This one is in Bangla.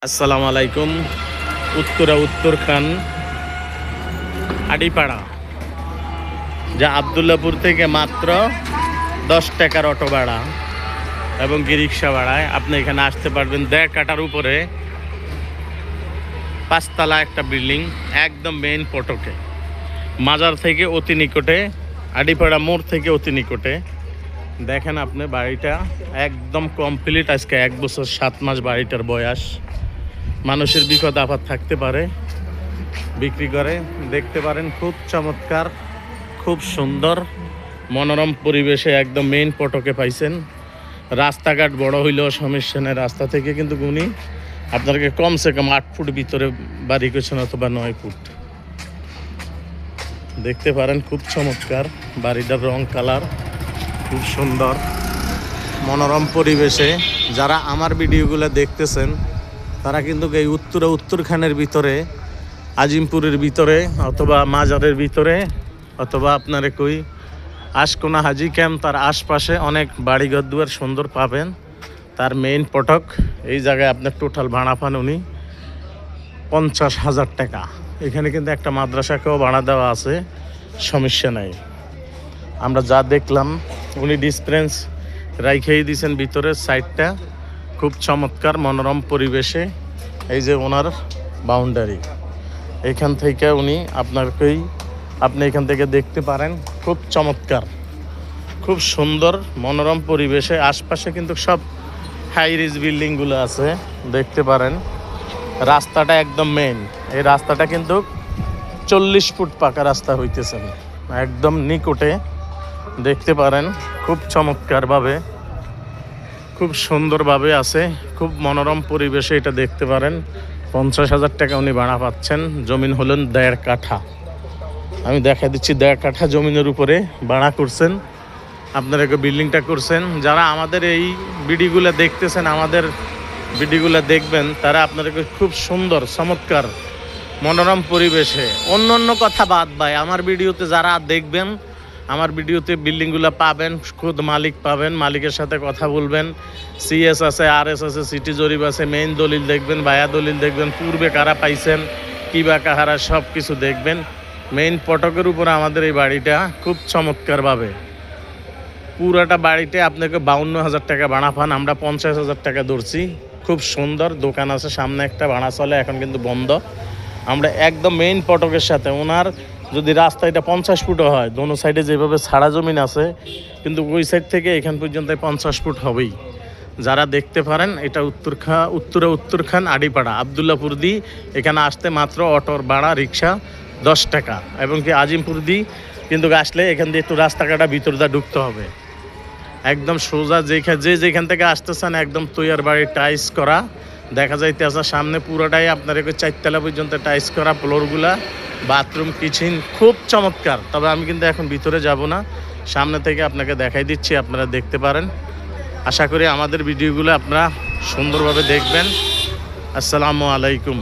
আসসালামু আলাইকুম। উত্তরখান আড়িপাড়া, যা আবদুল্লাপুর থেকে মাত্র 10 টাকার অটো ভাড়া এবং রিক্সা ভাড়ায় আপনি এখানে আসতে পারবেন। 1.5 কাঠার উপরে 5 তলা একটা বিল্ডিং, একদম মেইন ফটকে, মাজার থেকে অতি নিকটে, আড়িপাড়া মোড় থেকে অতি নিকটে। দেখেন আপনি বাড়িটা একদম কমপ্লিট। আজকে 1 বছর 7 মাস বাড়িটার বয়স। মানুষের বিপদ আপদ থাকতে পারে, বিক্রি করে দেখতে পারেন। খুব চমৎকার, খুব সুন্দর মনোরম পরিবেশে একদম মেইন ফটকে পাইছেন। রাস্তাঘাট বড় হইলেও সমস্যা নেই, রাস্তা থেকে কিন্তু গুণী আপনাকে কমসে কম 8 ফুট ভিতরে বাড়ি করছেন, অথবা 9 ফুট। দেখতে পারেন খুব চমৎকার বাড়িটার রং কালার, খুব সুন্দর মনোরম পরিবেশে। যারা আমার ভিডিওগুলো দেখতেছেন তারা কিন্তু এই উত্তরখানের ভিতরে, আজিমপুরের ভিতরে, অথবা মাজারের ভিতরে, অথবা আপনার কই আশকোনা হাজি ক্যাম্প, তার আশপাশে অনেক বাড়িঘর দুয়ার সুন্দর পাবেন। তার মেইন ফটক এই জায়গায় আপনার টোটাল ভাড়া পান উনি 50,000 টাকা। এখানে কিন্তু একটা মাদ্রাসাকেও ভাড়া দেওয়া আছে, সমস্যা নাই। আমরা যা দেখলাম উনি ডিসপ্রেন্স রাইখেই দিয়েছেন ভিতরের সাইডটা, খুব চমৎকার মনোরম পরিবেশে। এই যে ওনার বাউন্ডারি, এখান থেকে উনি আপনি এখান থেকে দেখতে পারেন। খুব চমৎকার, খুব সুন্দর মনোরম পরিবেশে। আশপাশে কিন্তু সব হাই রিজ বিল্ডিংগুলো আছে, দেখতে পারেন। রাস্তাটা একদম মেইন, এই রাস্তাটা কিন্তু 40 ফুট পাকা রাস্তা হইতেছে, একদম নিকটে দেখতে পারেন। খুব চমৎকারভাবে, খুব সুন্দরভাবে আছে, খুব মনোরম পরিবেশে এটা দেখতে পারেন। 50,000 টাকা উনি ভাড়া পাচ্ছেন। জমিন হলেন 1.5 কাঠা। আমি দেখা দিচ্ছি 1.5 কাঠা জমিনের উপরে ভাড়া করছেন, আপনারা বিল্ডিংটা করছেন। যারা আমাদের এই ভিডিওগুলো দেখতেছেন, আমাদের ভিডিওগুলো দেখবেন, তারা আপনাদেরকে খুব সুন্দর চমৎকার মনোরম পরিবেশে, অন্য কথা বাদ ভাই, আমার ভিডিওতে যারা দেখবেন, আমার ভিডিওতে বিল্ডিংগুলো পাবেন, খুদ মালিক পাবেন, মালিকের সাথে কথা বলবেন। সিএস আছে, আরএস আছে, সিটি জরিপ আছে, মেইন দলিল দেখবেন, বায়া দলিল দেখবেন, পূর্বে কারা পাইছেন, কী বা কাহারা, সব কিছু দেখবেন। মেইন ফটকের উপরে আমাদের এই বাড়িটা খুব চমৎকারভাবে, পুরাটা বাড়িতে আপনাকে 52,000 টাকা ভাড়া পান। আমরা 50,000 টাকা ধরছি। খুব সুন্দর দোকান আছে সামনে, একটা ভাড়া চলে, এখন কিন্তু বন্ধ। আমরা একদম মেইন ফটকের সাথে, ওনার যদি রাস্তা এটা 50 ফুটও হয়, দোনো সাইডে যেভাবে ছাড়া জমিন আছে, কিন্তু ওই সাইড থেকে এখান পর্যন্ত 50 ফুট হবেই। যারা দেখতে পারেন, এটা উত্তরখান আড়িপাড়া আবদুল্লাপুর দি। এখানে আসতে মাত্র অটোর ভাড়া, রিক্সা 10 টাকা। এবং কি আজিমপুর দি কিন্তু আসলে এখান দিয়ে একটু রাস্তাঘাটা ভিতর দিয়ে ঢুকতে হবে। একদম সোজা যেখান থেকে আসতেছেন, একদম তৈয়ার বাড়ি টাইস করা দেখা যাইতেছে সামনে। পুরোটাই আপনার 4 তলা পর্যন্ত টাইস করা, ফ্লোরগুলা, বাথরুম, কিচেন, খুব চমৎকার। তবে আমি কিন্তু এখন ভিতরে যাব না, সামনে থেকে আপনাকে দেখাই দিচ্ছি, আপনারা দেখতে পারেন। আশা করি আমাদের ভিডিওগুলো আপনারা সুন্দরভাবে দেখবেন। আসসালামু আলাইকুম।